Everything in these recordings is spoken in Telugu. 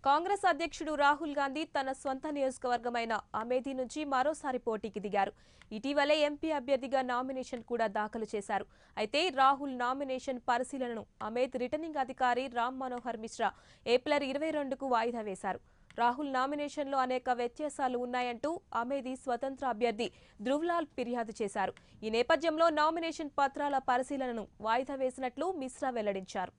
కాంగ్రెస్ అధ్యక్షుడు రాహుల్ గాంధీ తన స్వంత నియోజకవర్గమైన అమేథీ నుంచి మరోసారి పోటీకి దిగారు. ఇటీవలే ఎంపీ అభ్యర్థిగా నామినేషన్ కూడా దాఖలు చేశారు. అయితే రాహుల్ నామినేషన్ పరిశీలనను అమేథ్ రిటర్నింగ్ అధికారి రామ్ మనోహర్ మిశ్రా ఏప్రిల్ 22కు వాయిదా వేశారు. రాహుల్ నామినేషన్లో అనేక వ్యత్యాసాలు ఉన్నాయంటూ అమేథీ స్వతంత్ర అభ్యర్థి ధ్రువ్లాల్ ఫిర్యాదు చేశారు. ఈ నేపథ్యంలో నామినేషన్ పత్రాల పరిశీలనను వాయిదా వేసినట్లు మిశ్రా వెల్లడించారు.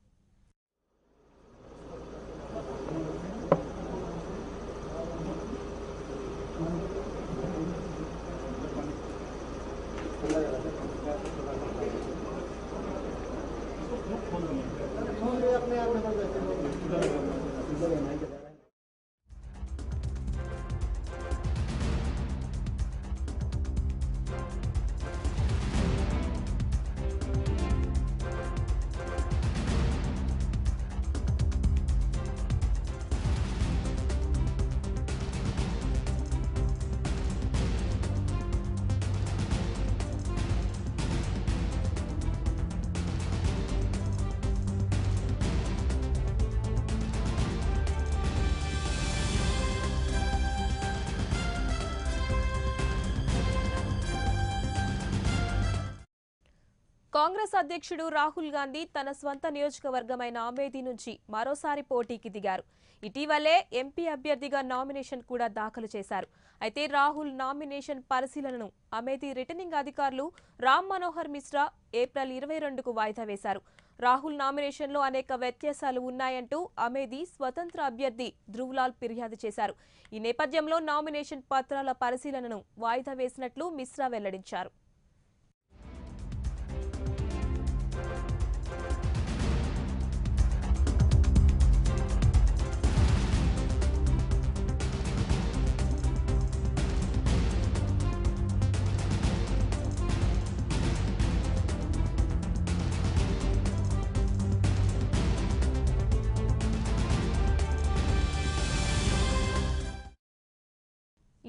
కాంగ్రెస్ అధ్యక్షుడు రాహుల్ గాంధీ తన స్వంత నియోజకవర్గమైన అమేథీ నుంచి మరోసారి పోటీకి దిగారు. ఇటీవలే ఎంపీ అభ్యర్థిగా నామినేషన్ కూడా దాఖలు చేశారు. అయితే రాహుల్ నామినేషన్ పరిశీలనను అమేథీ రిటర్నింగ్ అధికారులు రామ్ మనోహర్ మిశ్రా ఏప్రిల్ 22కు వాయిదా వేశారు. రాహుల్ నామినేషన్లో అనేక వ్యత్యాసాలు ఉన్నాయంటూ అమేథీ స్వతంత్ర అభ్యర్థి ధ్రువ్లాల్ ఫిర్యాదు చేశారు. ఈ నేపథ్యంలో నామినేషన్ పత్రాల పరిశీలనను వాయిదా వేసినట్లు మిశ్రా వెల్లడించారు.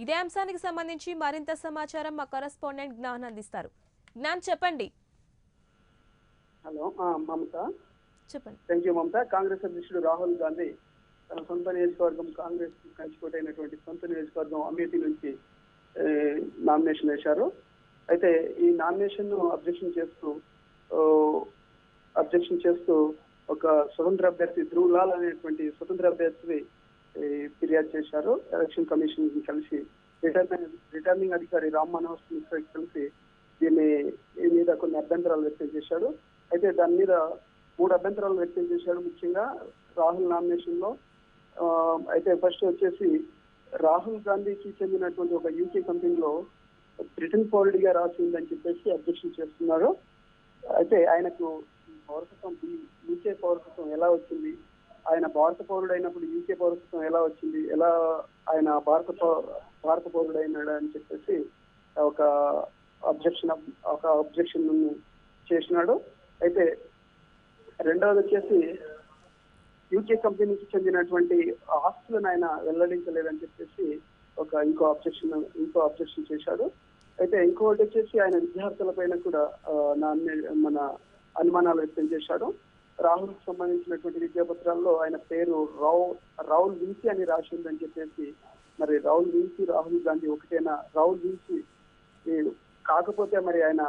ఇదే అంశానికి సంబంధించి మరింత సమాచారం మా కరెస్పాండెంట్ జ్ఞాన్ అందిస్తారు. జ్ఞాన్, చెప్పండి. హలో మమత. చెప్పండి. థ్యాంక్ యూ మమత. కాంగ్రెస్ అధ్యక్షుడు రాహుల్ గాంధీ తన సొంత నియోజకవర్గం కాంగ్రెస్ కంచుకోటైనటువంటి సొంత నియోజకవర్గం అమేథీ నుంచి నామినేషన్ వేశారు. అయితే ఈ నామినేషన్ ను అబ్జెక్షన్ చేస్తూ ఒక స్వతంత్ర అభ్యర్థి ధ్రువ్లాల్ అనేటువంటి స్వతంత్ర అభ్యర్థి ఫిర్యాదు చేశారు. ఎలక్షన్ కమిషన్ కలిసి రిటర్నింగ్ అధికారి రామ్ మనోహర్ మిశ్రా కలిసి దీని మీద కొన్ని అభ్యంతరాలు వ్యక్తం చేశాడు. అయితే దాని మీద 3 అభ్యంతరాలు వ్యక్తం చేశాడు. ముఖ్యంగా రాహుల్ నామినేషన్ లో అయితే ఫస్ట్ వచ్చేసి రాహుల్ గాంధీకి చెందినటువంటి ఒక యూకే కంపెనీలో బ్రిటన్ పౌరుడిగా రాసి ఉందని చెప్పేసి అబ్జెక్షన్ చేస్తున్నారు. అయితే ఆయనకు పౌరసత్వం యూకే పౌరసత్వం ఎలా వచ్చింది, ఆయన భారత పౌరుడు అయినప్పుడు యూకే పౌరసత్వం ఎలా వచ్చింది, ఎలా ఆయన భారత పౌరుడు అయినాడు అని చెప్పేసి ఒక అబ్జెక్షన్ చేసినాడు. అయితే రెండవది వచ్చేసి యూకే కంపెనీకి చెందినటువంటి ఆస్తులను ఆయన వెల్లడించలేదని చెప్పేసి ఇంకో అబ్జెక్షన్ చేశాడు. అయితే ఇంకొకటి వచ్చేసి ఆయన విద్యార్థుల పైన కూడా మన అనుమానాలు వ్యక్తం చేశాడు. రాహుల్ కి సంబంధించినటువంటి విద్యాపత్రాల్లో ఆయన పేరు రాహుల్ విన్సీ అని రాసి ఉందని చెప్పేసి, మరి రాహుల్ గాంధీ ఒకటేనా? రాహుల్ విన్సీ కాకపోతే మరి ఆయన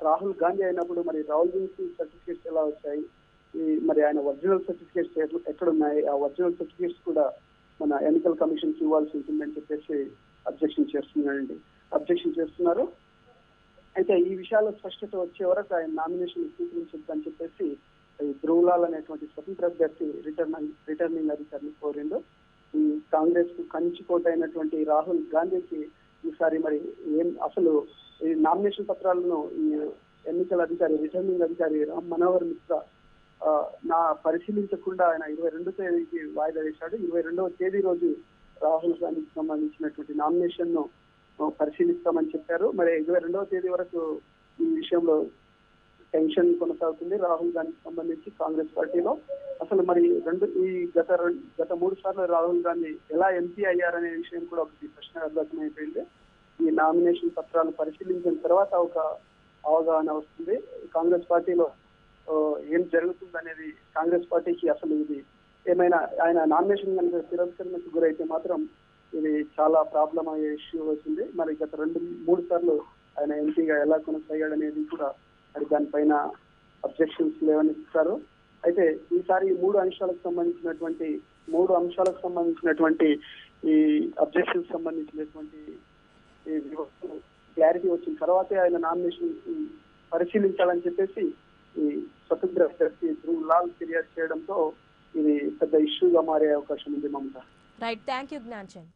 రాహుల్ గాంధీ అయినప్పుడు మరి రాహుల్ విన్సీ సర్టిఫికేట్స్ ఎలా వచ్చాయి, మరి ఆయన ఒరిజినల్ సర్టిఫికేట్స్ ఎక్కడున్నాయి, ఆ ఒరిజినల్ సర్టిఫికేట్స్ కూడా మన ఎన్నికల కమిషన్ కి ఇవ్వాల్సి ఉంటుందని చెప్పేసి అబ్జెక్షన్ చేస్తున్నారు. అయితే ఈ విషయాల్లో స్పష్టత వచ్చే వరకు ఆయన నామినేషన్ స్వీకరించొద్దని చెప్పేసి ధ్రువ్లాల్ అనేటువంటి స్వతంత్ర అభ్యర్థి రిటర్నింగ్ అధికారిని కోరిండు. ఈ కాంగ్రెస్ కు కంచుకోట అయినటువంటి రాహుల్ గాంధీకి ఈసారి మరి అసలు ఈ నామినేషన్ పత్రాలను ఈ ఎన్నికల అధికారి రిటర్నింగ్ అధికారి రామ్ మనోహర్ మిశ్రా పరిశీలించకుండా ఆయన 22వ తేదీకి వాయిదా వేశాడు. 22వ తేదీ రోజు రాహుల్ గాంధీకి సంబంధించినటువంటి నామినేషన్ ను పరిశీలిస్తామని చెప్పారు. మరి 22వ తేదీ వరకు ఈ విషయంలో టెన్షన్ కొనసాగుతుంది రాహుల్ గాంధీకి సంబంధించి కాంగ్రెస్ పార్టీలో. అసలు మరి గత 3 సార్లు రాహుల్ గాంధీ ఎలా ఎంపీ అయ్యారనే విషయం కూడా ఒకటి ప్రశ్నార్థకమైపోయింది. ఈ నామినేషన్ పత్రాలు పరిశీలించిన తర్వాత ఒక అవగాహన వస్తుంది. కాంగ్రెస్ పార్టీలో ఏం జరుగుతుంది అనేది కాంగ్రెస్ పార్టీకి అసలు ఇది ఏమైనా ఆయన నామినేషన్ కనుక తిరస్కరణకు గురైతే మాత్రం ఇది చాలా ప్రాబ్లం అయ్యే ఇష్యూ వచ్చింది. మరి గత 2-3 సార్లు ఆయన ఎంపీగా ఎలా కొనసాగాడనేది కూడా మరి దానిపైన అబ్జెక్షన్స్ లేవనిస్తారు. అయితే ఈసారి 3 అంశాలకు సంబంధించినటువంటి ఈ అబ్జెక్షన్స్ సంబంధించినటువంటి ఈ క్లారిటీ వచ్చిన తర్వాతే ఆయన నామినేషన్ పరిశీలించాలని చెప్పేసి ఈ స్వతంత్ర అభ్యర్థి ధ్రువ్ లాల్ ఫిర్యాదు చేయడంతో ఇది పెద్ద ఇష్యూగా మారే అవకాశం ఉంది Mamata. Right, thank you Gyanchand.